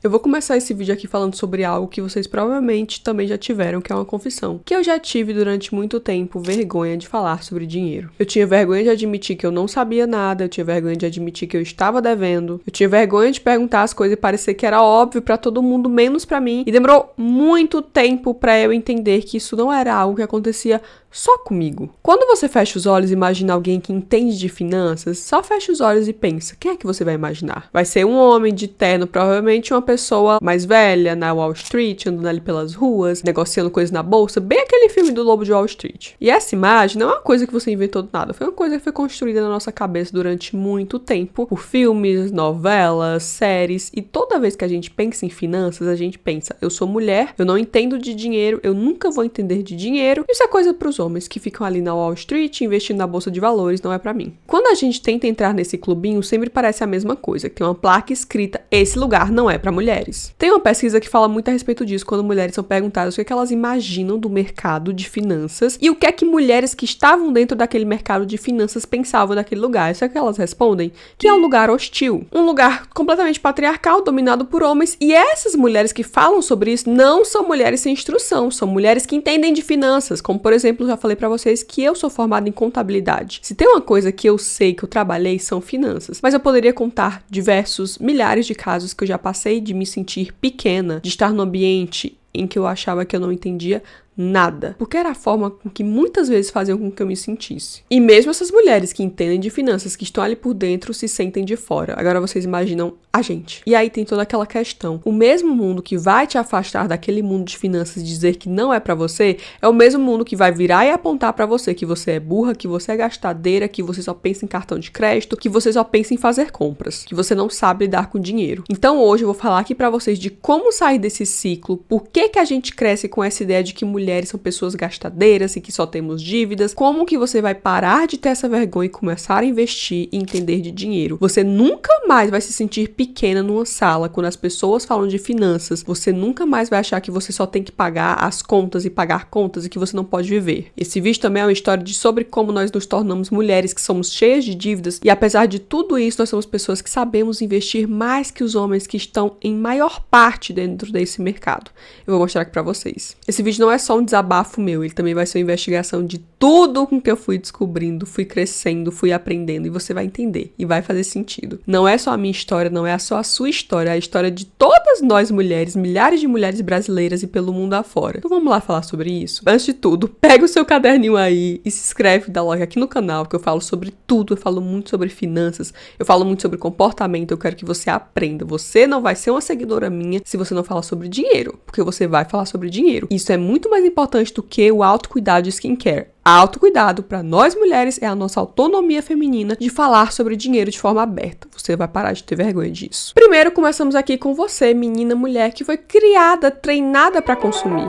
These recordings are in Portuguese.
Eu vou começar esse vídeo aqui falando sobre algo que vocês provavelmente também já tiveram, que é uma confissão. Que eu já tive durante muito tempo vergonha de falar sobre dinheiro. Eu tinha vergonha de admitir que eu não sabia nada, eu tinha vergonha de admitir que eu estava devendo, eu tinha vergonha de perguntar as coisas e parecer que era óbvio pra todo mundo, menos pra mim. E demorou muito tempo pra eu entender que isso não era algo que acontecia só comigo. Quando você fecha os olhos e imagina alguém que entende de finanças, só fecha os olhos e pensa, quem é que você vai imaginar? Vai ser um homem de terno, provavelmente uma pessoa mais velha na Wall Street, andando ali pelas ruas, negociando coisas na bolsa, bem aquele filme do Lobo de Wall Street. E essa imagem não é uma coisa que você inventou do nada, foi uma coisa que foi construída na nossa cabeça durante muito tempo, por filmes, novelas, séries, e toda vez que a gente pensa em finanças, a gente pensa, eu sou mulher, eu não entendo de dinheiro, eu nunca vou entender de dinheiro, isso é coisa pros homens que ficam ali na Wall Street investindo na bolsa de valores, não é pra mim. Quando a gente tenta entrar nesse clubinho, sempre parece a mesma coisa, que tem uma placa escrita, esse lugar não é pra mulheres. Tem uma pesquisa que fala muito a respeito disso, quando mulheres são perguntadas o que elas imaginam do mercado de finanças e o que é que mulheres que estavam dentro daquele mercado de finanças pensavam daquele lugar. Isso é que elas respondem, que é um lugar hostil, um lugar completamente patriarcal, dominado por homens, e essas mulheres que falam sobre isso não são mulheres sem instrução, são mulheres que entendem de finanças, como por exemplo, já falei pra vocês que eu sou formada em contabilidade. Se tem uma coisa que eu sei que eu trabalhei, são finanças. Mas eu poderia contar diversos, milhares de casos que eu já passei de me sentir pequena, de estar no ambiente em que eu achava que eu não entendia nada, porque era a forma com que muitas vezes faziam com que eu me sentisse. E mesmo essas mulheres que entendem de finanças, que estão ali por dentro, se sentem de fora. Agora vocês imaginam a gente. E aí tem toda aquela questão. O mesmo mundo que vai te afastar daquele mundo de finanças e dizer que não é pra você, é o mesmo mundo que vai virar e apontar pra você que você é burra, que você é gastadeira, que você só pensa em cartão de crédito, que você só pensa em fazer compras, que você não sabe lidar com dinheiro. Então hoje eu vou falar aqui pra vocês de como sair desse ciclo, por que a gente cresce com essa ideia de que mulheres são pessoas gastadeiras e que só temos dívidas, como que você vai parar de ter essa vergonha e começar a investir e entender de dinheiro. Você nunca mais vai se sentir pequena numa sala quando as pessoas falam de finanças, você nunca mais vai achar que você só tem que pagar as contas e pagar contas e que você não pode viver. Esse vídeo também é uma história sobre como nós nos tornamos mulheres que somos cheias de dívidas e apesar de tudo isso, nós somos pessoas que sabemos investir mais que os homens que estão em maior parte dentro desse mercado. Eu vou mostrar aqui pra vocês. Esse vídeo não é só um desabafo meu, ele também vai ser uma investigação de tudo com que eu fui descobrindo, fui crescendo, fui aprendendo e você vai entender e vai fazer sentido. Não é só a minha história, não é só a sua história, é a história de todas nós mulheres, milhares de mulheres brasileiras e pelo mundo afora. Então vamos lá falar sobre isso? Antes de tudo, pega o seu caderninho aí e se inscreve, dá like aqui no canal, que eu falo sobre tudo, eu falo muito sobre finanças, eu falo muito sobre comportamento, eu quero que você aprenda. Você não vai ser uma seguidora minha se você não falar sobre dinheiro, porque você vai falar sobre dinheiro. Isso é muito mais importante do que o autocuidado de skincare. Autocuidado para nós mulheres é a nossa autonomia feminina de falar sobre dinheiro de forma aberta. Você vai parar de ter vergonha disso. Primeiro, começamos aqui com você, menina mulher que foi criada, treinada para consumir.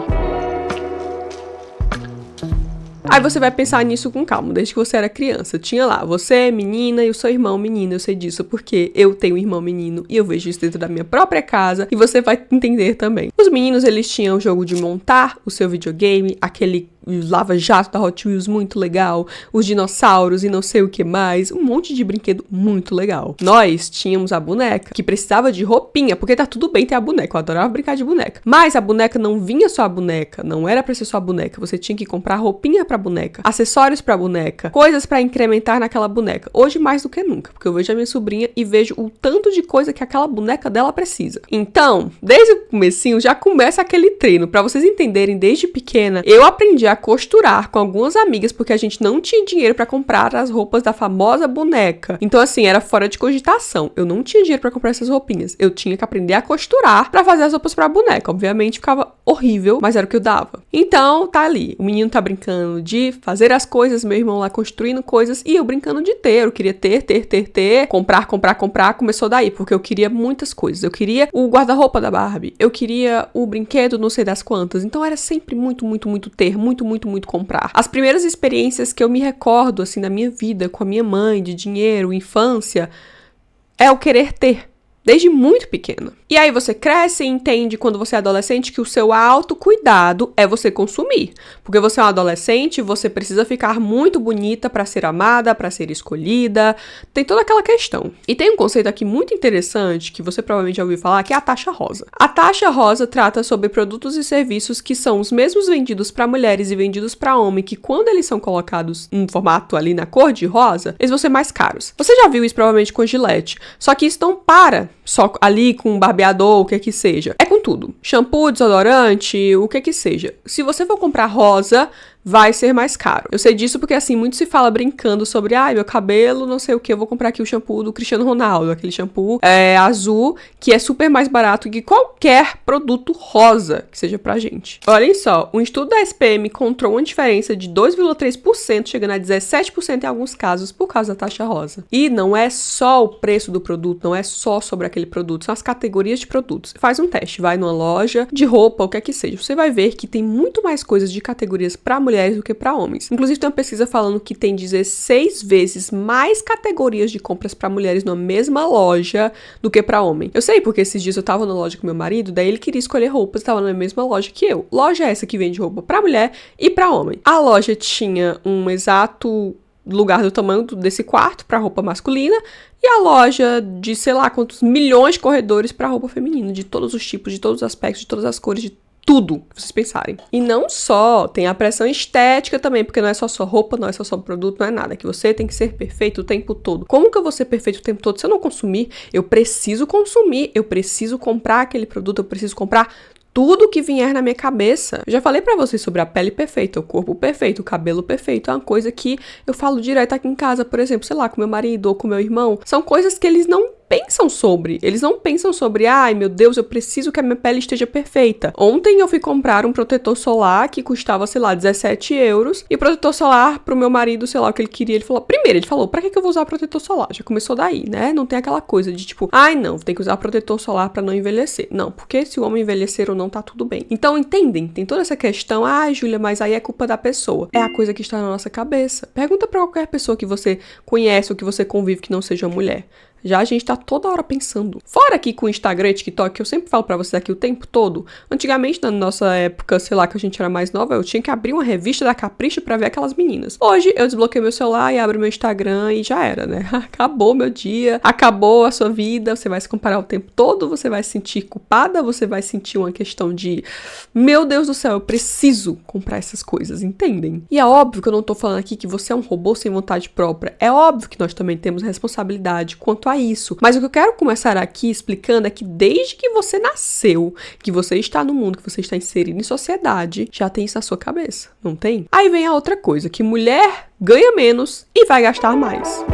Aí você vai pensar nisso com calma, desde que você era criança. Tinha lá, você é menina e o seu irmão menino. Eu sei disso porque eu tenho um irmão menino e eu vejo isso dentro da minha própria casa e você vai entender também. Os meninos, eles tinham o jogo de montar o seu videogame, aquele lava-jato da Hot Wheels muito legal, os dinossauros e não sei o que mais, um monte de brinquedo muito legal. Nós tínhamos a boneca, que precisava de roupinha, porque tá tudo bem ter a boneca, eu adorava brincar de boneca. Mas a boneca não vinha só a boneca, não era pra ser só a boneca, você tinha que comprar roupinha pra boneca, acessórios pra boneca, coisas pra incrementar naquela boneca. Hoje mais do que nunca, porque eu vejo a minha sobrinha e vejo o tanto de coisa que aquela boneca dela precisa. Então, desde o comecinho já começa aquele treino, pra vocês entenderem, desde pequena, eu aprendi a costurar com algumas amigas, porque a gente não tinha dinheiro pra comprar as roupas da famosa boneca. Então, assim, era fora de cogitação. Eu não tinha dinheiro pra comprar essas roupinhas. Eu tinha que aprender a costurar pra fazer as roupas pra boneca. Obviamente, ficava horrível, mas era o que eu dava. Então, tá ali. O menino tá brincando de fazer as coisas, meu irmão lá construindo coisas, e eu brincando de ter. Eu queria ter, comprar. Começou daí, porque eu queria muitas coisas. Eu queria o guarda-roupa da Barbie. Eu queria o brinquedo não sei das quantas. Então, era sempre muito ter, muito comprar. As primeiras experiências que eu me recordo, assim, na minha vida, com a minha mãe, de dinheiro, infância, é o querer ter. Desde muito pequena. E aí você cresce e entende, quando você é adolescente, que o seu autocuidado é você consumir. Porque você é um adolescente, você precisa ficar muito bonita pra ser amada, pra ser escolhida. Tem toda aquela questão. E tem um conceito aqui muito interessante, que você provavelmente já ouviu falar, que é a taxa rosa. A taxa rosa trata sobre produtos e serviços que são os mesmos vendidos pra mulheres e vendidos pra homem, que quando eles são colocados em formato ali na cor de rosa, eles vão ser mais caros. Você já viu isso provavelmente com Gillette. Só que isso não para só ali com barbeador, o que seja. É com tudo. Shampoo, desodorante, o que seja. Se você for comprar rosa, vai ser mais caro. Eu sei disso porque, assim, muito se fala brincando sobre, meu cabelo, não sei o que, eu vou comprar aqui o shampoo do Cristiano Ronaldo, aquele shampoo azul, que é super mais barato que qualquer produto rosa que seja pra gente. Olhem só, um estudo da SPM encontrou uma diferença de 2,3%, chegando a 17% em alguns casos, por causa da taxa rosa. E não é só o preço do produto, não é só sobre aquele produto, são as categorias de produtos. Faz um teste, vai numa loja de roupa, o que seja, você vai ver que tem muito mais coisas de categorias pra mulheres do que para homens. Inclusive, tem uma pesquisa falando que tem 16 vezes mais categorias de compras para mulheres na mesma loja do que para homem. Eu sei porque esses dias eu tava na loja com meu marido, daí ele queria escolher roupas, tava na mesma loja que eu. Loja essa que vende roupa para mulher e para homem. A loja tinha um exato lugar do tamanho desse quarto para roupa masculina e a loja de sei lá quantos milhões de corredores para roupa feminina, de todos os tipos, de todos os aspectos, de todas as cores, de tudo que vocês pensarem. E não só, tem a pressão estética também, porque não é só sua roupa, não é só seu produto, não é nada, que você tem que ser perfeito o tempo todo. Como que eu vou ser perfeito o tempo todo se eu não consumir? Eu preciso consumir, eu preciso comprar aquele produto, eu preciso comprar tudo que vier na minha cabeça. Eu já falei pra vocês sobre a pele perfeita, o corpo perfeito, o cabelo perfeito. É uma coisa que eu falo direto aqui em casa, por exemplo, sei lá, com meu marido ou com meu irmão. São coisas que eles não pensam sobre. Eles não pensam sobre, ai meu Deus, eu preciso que a minha pele esteja perfeita. Ontem eu fui comprar um protetor solar que custava, sei lá, 17 euros. E o protetor solar pro meu marido, sei lá, o que ele queria. Ele falou, pra que eu vou usar protetor solar? Já começou daí, né? Não tem aquela coisa de tipo, ai não, tem que usar protetor solar pra não envelhecer. Não, porque se o homem envelhecer ou não, tá tudo bem. Então, entendem? Tem toda essa questão, Júlia, mas aí é culpa da pessoa. É a coisa que está na nossa cabeça. Pergunta pra qualquer pessoa que você conhece ou que você convive que não seja mulher. Já a gente tá toda hora pensando. Fora aqui com o Instagram e TikTok, que eu sempre falo pra vocês aqui o tempo todo. Antigamente, na nossa época, sei lá, que a gente era mais nova, eu tinha que abrir uma revista da Capricho pra ver aquelas meninas. Hoje, eu desbloqueio meu celular e abro meu Instagram e já era, né? Acabou meu dia, acabou a sua vida, você vai se comparar o tempo todo, você vai se sentir culpada, você vai sentir uma questão de, meu Deus do céu, eu preciso comprar essas coisas, entendem? E é óbvio que eu não tô falando aqui que você é um robô sem vontade própria. É óbvio que nós também temos responsabilidade quanto a isso. Mas o que eu quero começar aqui explicando é que desde que você nasceu, que você está no mundo, que você está inserido em sociedade, já tem isso na sua cabeça, não tem? Aí vem a outra coisa, que mulher ganha menos e vai gastar mais.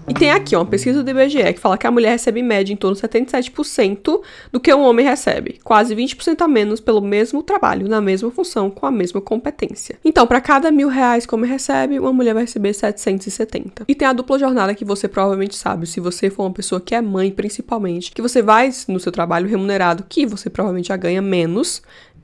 E tem aqui uma pesquisa do IBGE que fala que a mulher recebe em média em torno de 77% do que um homem recebe. Quase 20% a menos pelo mesmo trabalho, na mesma função, com a mesma competência. Então, para cada R$1.000 que o homem recebe, uma mulher vai receber 770. E tem a dupla jornada que você provavelmente sabe, se você for uma pessoa que é mãe, principalmente, que você vai no seu trabalho remunerado, que você provavelmente já ganha menos,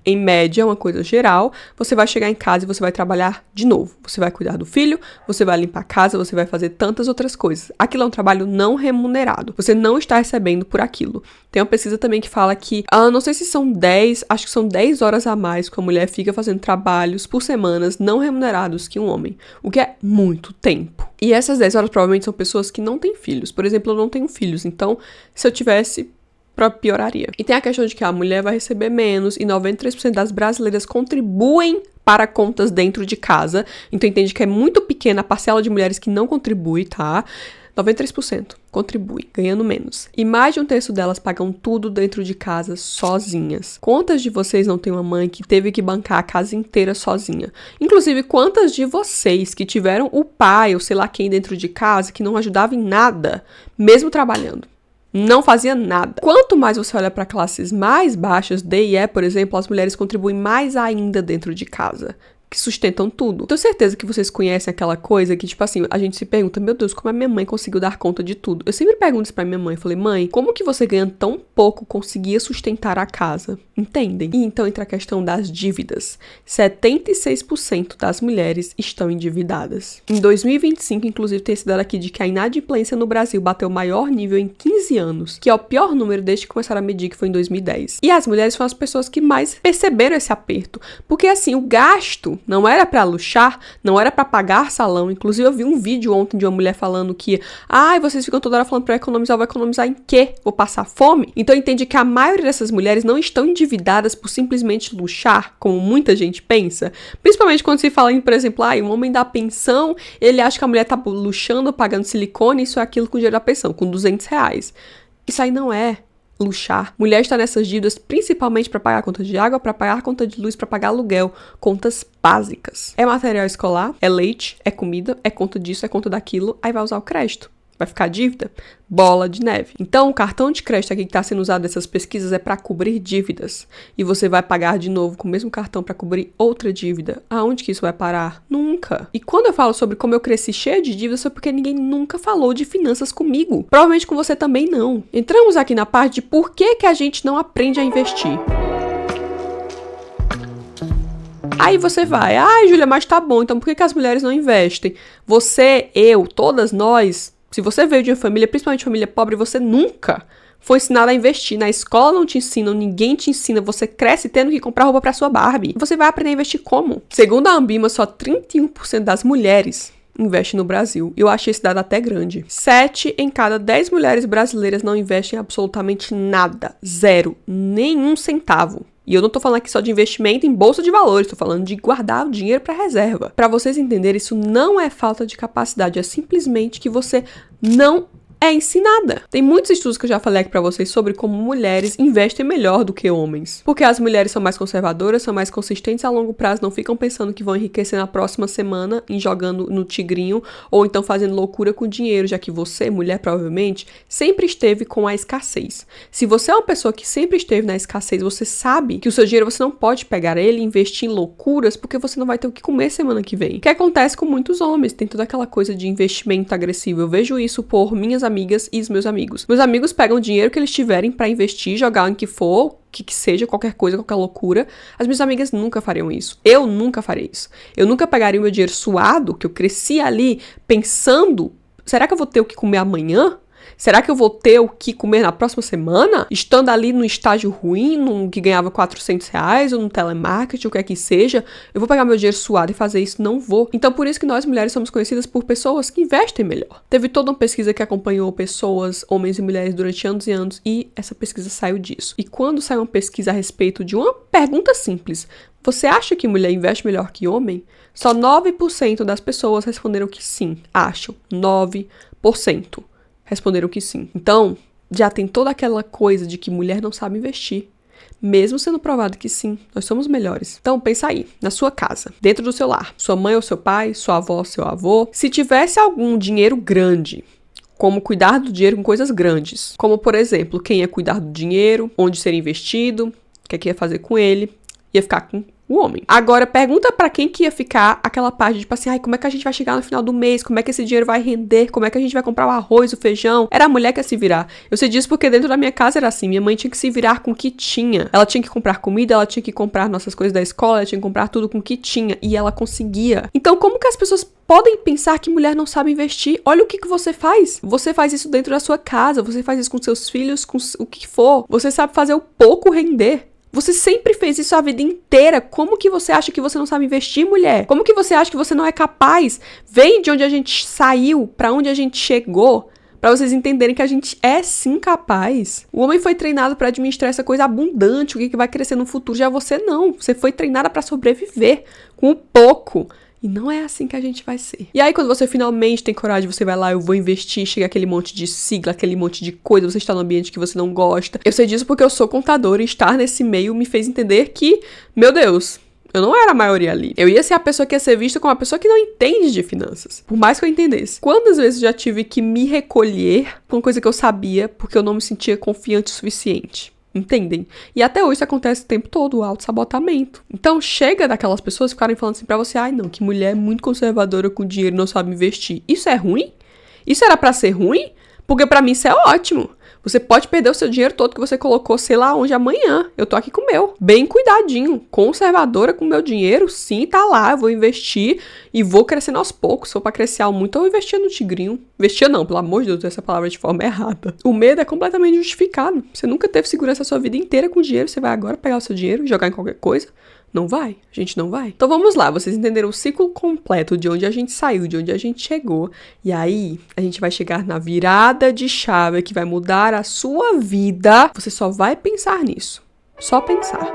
em média, uma coisa geral, você vai chegar em casa e você vai trabalhar de novo. Você vai cuidar do filho, você vai limpar a casa, você vai fazer tantas outras coisas. Aquilo é um trabalho não remunerado. Você não está recebendo por aquilo. Tem uma pesquisa também que fala que, não sei se são 10, acho que são 10 horas a mais que a mulher fica fazendo trabalhos por semanas não remunerados que um homem, o que é muito tempo. E essas 10 horas provavelmente são pessoas que não têm filhos. Por exemplo, eu não tenho filhos, então se eu tivesse, pioraria. E tem a questão de que a mulher vai receber menos e 93% das brasileiras contribuem para contas dentro de casa. Então entende que é muito pequena a parcela de mulheres que não contribui, tá? 93% contribui, ganhando menos. E mais de um terço delas pagam tudo dentro de casa sozinhas. Quantas de vocês não têm uma mãe que teve que bancar a casa inteira sozinha? Inclusive, quantas de vocês que tiveram o pai ou sei lá quem dentro de casa que não ajudava em nada, mesmo trabalhando? Não fazia nada. Quanto mais você olha para classes mais baixas, D e E, por exemplo, as mulheres contribuem mais ainda dentro de casa, que sustentam tudo. Tenho certeza que vocês conhecem aquela coisa que, tipo assim, a gente se pergunta, meu Deus, como a minha mãe conseguiu dar conta de tudo? Eu sempre pergunto isso pra minha mãe, falei, mãe, como que você ganha tão pouco conseguia sustentar a casa. Entendem? E então entra a questão das dívidas. 76% das mulheres estão endividadas. Em 2025, inclusive, tem esse dado aqui de que a inadimplência no Brasil bateu o maior nível em 15 anos, que é o pior número desde que começaram a medir, que foi em 2010. E as mulheres foram as pessoas que mais perceberam esse aperto. Porque, assim, o gasto não era pra luxar, não era pra pagar salão. Inclusive, eu vi um vídeo ontem de uma mulher falando que vocês ficam toda hora falando pra eu economizar, eu vou economizar em quê? Vou passar fome? Então, entende que a maioria dessas mulheres não estão endividadas por simplesmente luxar, como muita gente pensa. Principalmente quando se fala em, por exemplo, um homem dá pensão, ele acha que a mulher tá luxando, pagando silicone, isso é aquilo com o dinheiro da pensão, com R$200. Isso aí não é luxar. Mulher está nessas dívidas principalmente para pagar a conta de água, para pagar a conta de luz, para pagar aluguel, contas básicas. É material escolar, é leite, é comida, é conta disso, é conta daquilo, aí vai usar o crédito. Vai ficar dívida? Bola de neve. Então, o cartão de crédito aqui que está sendo usado nessas pesquisas é para cobrir dívidas. E você vai pagar de novo com o mesmo cartão para cobrir outra dívida. Aonde que isso vai parar? Nunca. E quando eu falo sobre como eu cresci cheia de dívidas, foi porque ninguém nunca falou de finanças comigo. Provavelmente com você também não. Entramos aqui na parte de por que a gente não aprende a investir. Aí você vai, Júlia, mas tá bom, então por que as mulheres não investem? Você, eu, todas nós... Se você veio de uma família, principalmente família pobre, você nunca foi ensinado a investir. Na escola não te ensinam, ninguém te ensina. Você cresce tendo que comprar roupa pra sua Barbie. Você vai aprender a investir como? Segundo a Ambima, só 31% das mulheres investem no Brasil. Eu achei esse dado até grande. 7 em cada 10 mulheres brasileiras não investem absolutamente nada. Zero. Nenhum centavo. E eu não tô falando aqui só de investimento em bolsa de valores, tô falando de guardar o dinheiro para reserva. Para vocês entenderem, isso não é falta de capacidade, é simplesmente que você não é ensinada. Tem muitos estudos que eu já falei aqui pra vocês sobre como mulheres investem melhor do que homens. Porque as mulheres são mais conservadoras, são mais consistentes a longo prazo, não ficam pensando que vão enriquecer na próxima semana em jogando no tigrinho ou então fazendo loucura com dinheiro, já que você, mulher, provavelmente, sempre esteve com a escassez. Se você é uma pessoa que sempre esteve na escassez, você sabe que o seu dinheiro você não pode pegar ele e investir em loucuras porque você não vai ter o que comer semana que vem. O que acontece com muitos homens, tem toda aquela coisa de investimento agressivo. Eu vejo isso por minhas amigas e os meus amigos. Meus amigos pegam o dinheiro que eles tiverem pra investir, jogar em que for, que seja, qualquer coisa, qualquer loucura. As minhas amigas nunca fariam isso. Eu nunca farei isso. Eu nunca pegaria o meu dinheiro suado, que eu cresci ali, pensando, será que eu vou ter o que comer amanhã? Será que eu vou ter o que comer na próxima semana? Estando ali no estágio ruim, num que ganhava R$400, ou no telemarketing, o que é que seja, eu vou pegar meu dinheiro suado e fazer isso? Não vou. Então, por isso que nós mulheres somos conhecidas por pessoas que investem melhor. Teve toda uma pesquisa que acompanhou pessoas, homens e mulheres, durante anos e anos, e essa pesquisa saiu disso. E quando sai uma pesquisa a respeito de uma pergunta simples, você acha que mulher investe melhor que homem? Só 9% das pessoas responderam que sim, acham. 9%. Responderam que sim. Então, já tem toda aquela coisa de que mulher não sabe investir. Mesmo sendo provado que sim, nós somos melhores. Então, pensa aí, na sua casa, dentro do seu lar. Sua mãe ou seu pai, sua avó, seu avô. Se tivesse algum dinheiro grande, como cuidar do dinheiro com coisas grandes. Como, por exemplo, quem ia cuidar do dinheiro, onde ser investido, o que ia fazer com ele, ia ficar com o homem. Agora, pergunta pra quem que ia ficar aquela parte, tipo assim, como é que a gente vai chegar no final do mês? Como é que esse dinheiro vai render? Como é que a gente vai comprar o arroz, o feijão? Era a mulher que ia se virar. Eu sei disso porque dentro da minha casa era assim. Minha mãe tinha que se virar com o que tinha. Ela tinha que comprar comida, ela tinha que comprar nossas coisas da escola, ela tinha que comprar tudo com o que tinha. E ela conseguia. Então, como que as pessoas podem pensar que mulher não sabe investir? Olha o que você faz. Você faz isso dentro da sua casa, você faz isso com seus filhos, com o que for. Você sabe fazer o pouco render. Você sempre fez isso a vida inteira. Como que você acha que você não sabe investir, mulher? Como que você acha que você não é capaz? Vem de onde a gente saiu, pra onde a gente chegou, pra vocês entenderem que a gente é sim capaz. O homem foi treinado pra administrar essa coisa abundante, o que vai crescer no futuro. Já você não. Você foi treinada pra sobreviver com o pouco. E não é assim que a gente vai ser. E aí, quando você finalmente tem coragem, você vai lá, eu vou investir, chega aquele monte de sigla, aquele monte de coisa, você está num ambiente que você não gosta. Eu sei disso porque eu sou contadora e estar nesse meio me fez entender que, meu Deus, eu não era a maioria ali. Eu ia ser a pessoa que ia ser vista como uma pessoa que não entende de finanças. Por mais que eu entendesse. Quantas vezes eu já tive que me recolher com uma coisa que eu sabia porque eu não me sentia confiante o suficiente? Entendem? E até hoje isso acontece o tempo todo, o autossabotamento. Então chega daquelas pessoas ficarem falando assim pra você, não, que mulher é muito conservadora com dinheiro, não sabe investir. Isso é ruim? Isso era pra ser ruim? Porque pra mim isso é ótimo. Você pode perder o seu dinheiro todo que você colocou, sei lá onde, amanhã. Eu tô aqui com o meu. Bem cuidadinho. Conservadora com o meu dinheiro. Sim, tá lá. Eu vou investir e vou crescendo aos poucos. Se for pra crescer muito, eu investia no tigrinho. Investia não, pelo amor de Deus, essa palavra de forma errada. O medo é completamente justificado. Você nunca teve segurança a sua vida inteira com dinheiro. Você vai agora pegar o seu dinheiro e jogar em qualquer coisa? Não vai, a gente não vai. Então vamos lá, vocês entenderam o ciclo completo de onde a gente saiu, de onde a gente chegou. E aí, a gente vai chegar na virada de chave que vai mudar a sua vida. Você só vai pensar nisso. Só pensar.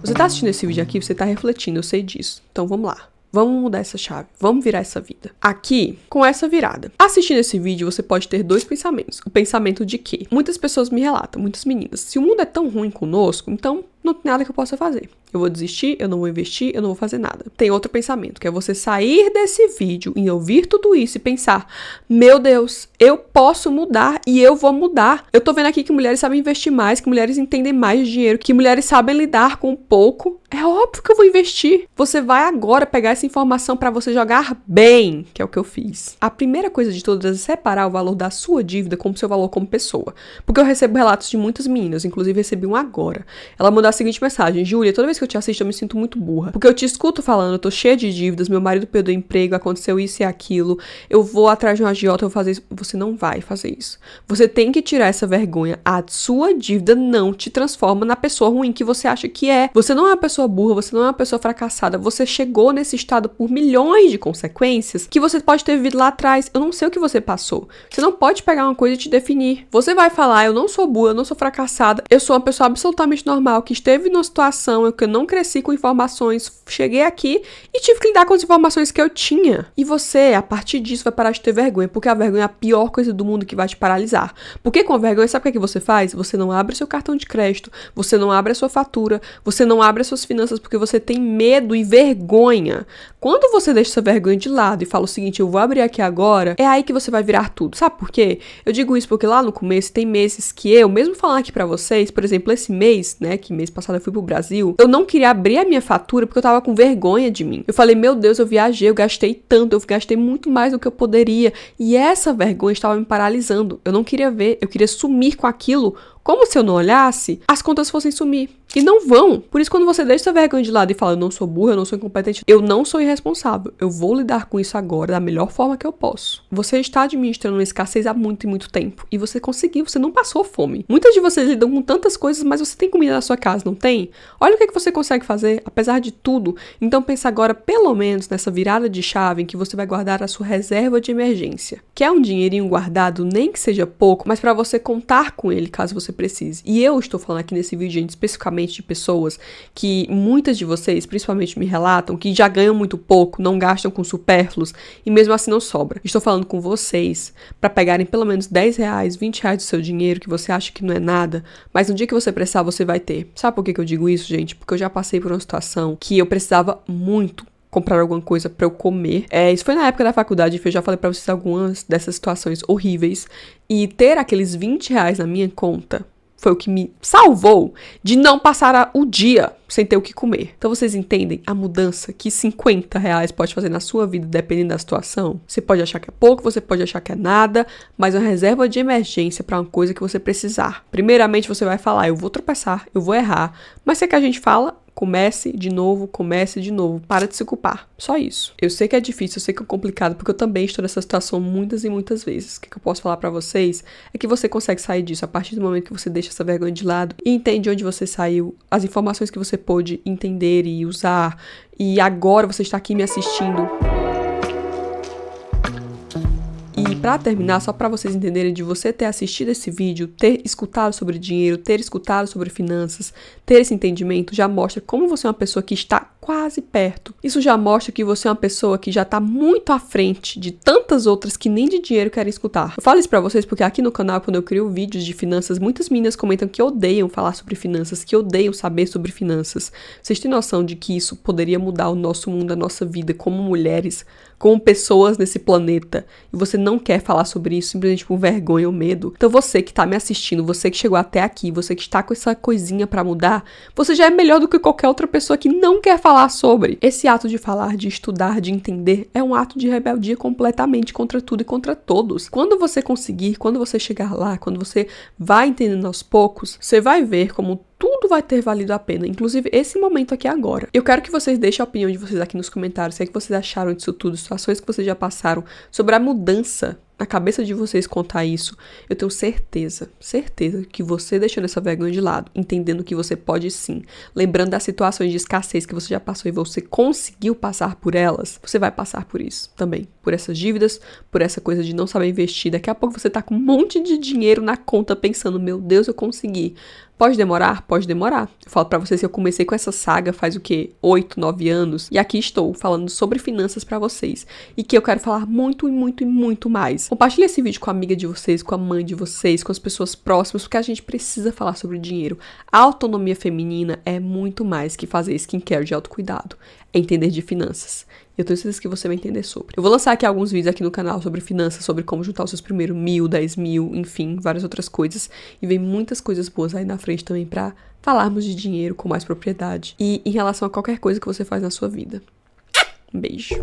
Você tá assistindo esse vídeo aqui, você tá refletindo, eu sei disso. Então vamos lá. Vamos mudar essa chave, vamos virar essa vida. Aqui, com essa virada. Assistindo esse vídeo, você pode ter dois pensamentos. O pensamento de que muitas pessoas me relatam, muitas meninas, se o mundo é tão ruim conosco, então não tem nada que eu possa fazer. Eu vou desistir, eu não vou investir, eu não vou fazer nada. Tem outro pensamento, que é você sair desse vídeo e ouvir tudo isso e pensar, meu Deus, eu posso mudar e eu vou mudar. Eu tô vendo aqui que mulheres sabem investir mais, que mulheres entendem mais de dinheiro, que mulheres sabem lidar com pouco. É óbvio que eu vou investir. Você vai agora pegar essa informação pra você jogar bem, que é o que eu fiz. A primeira coisa de todas é separar o valor da sua dívida como seu valor como pessoa. Porque eu recebo relatos de muitas meninas, inclusive recebi um agora. Ela mandou a seguinte mensagem: Júlia, toda vez que eu te assisto eu me sinto muito burra. Porque eu te escuto falando, eu tô cheia de dívidas, meu marido perdeu o emprego, aconteceu isso e aquilo, eu vou atrás de um agiota, eu vou fazer isso. Você não vai fazer isso. Você tem que tirar essa vergonha. A sua dívida não te transforma na pessoa ruim que você acha que é. Você não é uma pessoa burra, você não é uma pessoa fracassada. Você chegou nesse estado por milhões de consequências que você pode ter vivido lá atrás. Eu não sei o que você passou. Você não pode pegar uma coisa e te definir. Você vai falar, eu não sou burra, eu não sou fracassada, eu sou uma pessoa absolutamente normal, que esteve numa situação que eu não cresci com informações, cheguei aqui e tive que lidar com as informações que eu tinha. E você, a partir disso, vai parar de ter vergonha, porque a vergonha é a pior coisa do mundo que vai te paralisar. Porque com a vergonha, sabe o que você faz? Você não abre seu cartão de crédito, você não abre a sua fatura, você não abre as suas finanças porque você tem medo e vergonha. Quando você deixa essa vergonha de lado e fala o seguinte, eu vou abrir aqui agora, é aí que você vai virar tudo. Sabe por quê? Eu digo isso porque lá no começo tem meses que eu, mesmo falando aqui pra vocês, por exemplo, esse mês, né, que mês passado eu fui pro Brasil, eu não queria abrir a minha fatura porque eu tava com vergonha de mim. Eu falei, meu Deus, eu viajei, eu gastei tanto, eu gastei muito mais do que eu poderia. E essa vergonha estava me paralisando. Eu não queria ver, eu queria sumir com aquilo, como se eu não olhasse, as contas fossem sumir. E não vão. Por isso, quando você deixa essa vergonha de lado e fala, eu não sou burra, eu não sou incompetente, eu não sou irresponsável, eu vou lidar com isso agora da melhor forma que eu posso. Você está administrando uma escassez há muito e muito tempo. E você conseguiu, você não passou fome. Muitas de vocês lidam com tantas coisas, mas você tem comida na sua casa, não tem? Olha o que você consegue fazer, apesar de tudo. Então pensa agora, pelo menos, nessa virada de chave em que você vai guardar a sua reserva de emergência. Que é um dinheirinho guardado, nem que seja pouco, mas para você contar com ele, caso você precise. E eu estou falando aqui nesse vídeo, gente, especificamente de pessoas que muitas de vocês, principalmente, me relatam que já ganham muito pouco, não gastam com supérfluos e mesmo assim não sobra. Estou falando com vocês para pegarem pelo menos 10 reais, 20 reais do seu dinheiro que você acha que não é nada, mas no dia que você precisar você vai ter. Sabe por que eu digo isso, gente? Porque eu já passei por uma situação que eu precisava muito comprar alguma coisa pra eu comer. Isso foi na época da faculdade, eu já falei pra vocês algumas dessas situações horríveis. E ter aqueles 20 reais na minha conta foi o que me salvou de não passar o dia sem ter o que comer. Então vocês entendem a mudança que 50 reais pode fazer na sua vida, dependendo da situação? Você pode achar que é pouco, você pode achar que é nada, mas é uma reserva de emergência para uma coisa que você precisar. Primeiramente você vai falar, eu vou tropeçar, eu vou errar. Mas se é que a gente fala, comece de novo, para de se culpar. Só isso. Eu sei que é difícil, eu sei que é complicado, porque eu também estou nessa situação muitas e muitas vezes. O que eu posso falar pra vocês é que você consegue sair disso a partir do momento que você deixa essa vergonha de lado e entende onde você saiu, as informações que você pôde entender e usar, e agora você está aqui me assistindo. E pra terminar, só pra vocês entenderem, de você ter assistido esse vídeo, ter escutado sobre dinheiro, ter escutado sobre finanças, ter esse entendimento, já mostra como você é uma pessoa que está quase perto. Isso já mostra que você é uma pessoa que já está muito à frente de tantas outras que nem de dinheiro querem escutar. Eu falo isso pra vocês porque aqui no canal, quando eu crio vídeos de finanças, muitas meninas comentam que odeiam falar sobre finanças, que odeiam saber sobre finanças. Vocês têm noção de que isso poderia mudar o nosso mundo, a nossa vida como mulheres como pessoas nesse planeta, e você não quer falar sobre isso simplesmente por vergonha ou medo, então você que tá me assistindo, você que chegou até aqui, você que está com essa coisinha pra mudar, você já é melhor do que qualquer outra pessoa que não quer falar sobre. Esse ato de falar, de estudar, de entender, é um ato de rebeldia completamente contra tudo e contra todos. Quando você conseguir, quando você chegar lá, quando você vai entendendo aos poucos, você vai ver como tudo vai ter valido a pena, inclusive esse momento aqui agora. Eu quero que vocês deixem a opinião de vocês aqui nos comentários, o que é que vocês acharam disso tudo, situações que vocês já passaram, sobre a mudança na cabeça de vocês contar isso. Eu tenho certeza que você deixou essa vergonha de lado, entendendo que você pode sim, lembrando das situações de escassez que você já passou e você conseguiu passar por elas, você vai passar por isso também, por essas dívidas, por essa coisa de não saber investir. Daqui a pouco você tá com um monte de dinheiro na conta pensando, meu Deus, eu consegui. Pode demorar? Pode demorar. Eu falo pra vocês que eu comecei com essa saga faz o quê? 8, 9 anos. E aqui estou falando sobre finanças pra vocês. E que eu quero falar muito e muito e muito mais. Compartilhe esse vídeo com a amiga de vocês, com a mãe de vocês, com as pessoas próximas, porque a gente precisa falar sobre dinheiro. A autonomia feminina é muito mais que fazer skincare de autocuidado. É entender de finanças. Eu tenho certeza que você vai entender sobre. Eu vou lançar aqui alguns vídeos aqui no canal sobre finanças, sobre como juntar os seus primeiros 1.000, 10.000, enfim, várias outras coisas. E vem muitas coisas boas aí na frente também pra falarmos de dinheiro com mais propriedade. E em relação a qualquer coisa que você faz na sua vida. Um beijo.